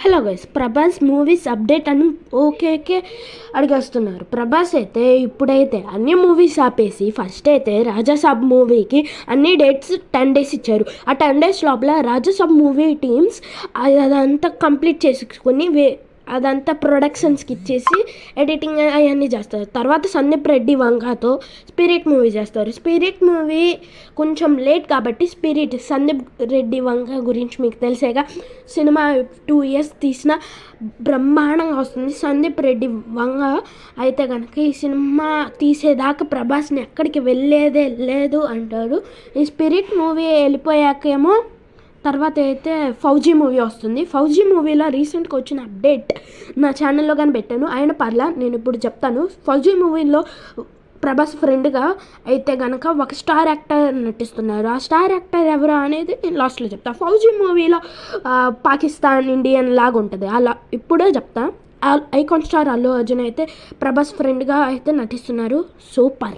Hello guys, Prabhas movies update అని okay అడిగేస్తున్నారు. Prabhas అయితే ఇప్పుడైతే అన్ని మూవీస్ ఆపేసి ఫస్ట్ అయితే రాజాసాబ్ మూవీకి అన్ని డేట్స్ 10 days ఇచ్చారు. ఆ 10 days లోపల రాజాసాబ్ మూవీ టీమ్స్ అదంతా కంప్లీట్ చేసుకుని అదంతా ప్రొడక్షన్స్కి ఇచ్చేసి ఎడిటింగ్ అవన్నీ చేస్తారు. తర్వాత సందీప్ రెడ్డి వంగతో స్పిరిట్ మూవీ చేస్తారు. స్పిరిట్ మూవీ కొంచెం లేట్ కాబట్టి సందీప్ రెడ్డి వంగ గురించి మీకు తెలిసేగా, సినిమా 2 years తీసిన బ్రహ్మాండంగా వస్తుంది. సందీప్ రెడ్డి వంగ అయితే కనుక ఈ సినిమా తీసేదాకా ప్రభాస్ని ఎక్కడికి వెళ్ళేదే లేదు అంటారు. ఈ స్పిరిట్ మూవీ వెళ్ళిపోయాకేమో తర్వాత అయితే ఫౌజీ మూవీ వస్తుంది. ఫౌజీ మూవీలో రీసెంట్గా వచ్చిన అప్డేట్ నా ఛానల్లో కానీ పెట్టాను. ఆయన పర్లా నేను ఇప్పుడు చెప్తాను. ఫౌజీ మూవీలో ప్రభాస్ ఫ్రెండ్గా అయితే కనుక ఒక స్టార్ యాక్టర్ నటిస్తున్నారు. ఆ స్టార్ యాక్టర్ ఎవరు అనేది నేను లాస్ట్లో చెప్తాను. ఫౌజీ మూవీలో పాకిస్తాన్ ఇండియన్ లాగా ఉంటుంది, అలా ఇప్పుడే చెప్తాను. ఐకాన్ స్టార్ అల్లు అర్జున్ అయితే ప్రభాస్ ఫ్రెండ్గా అయితే నటిస్తున్నారు. సూపర్.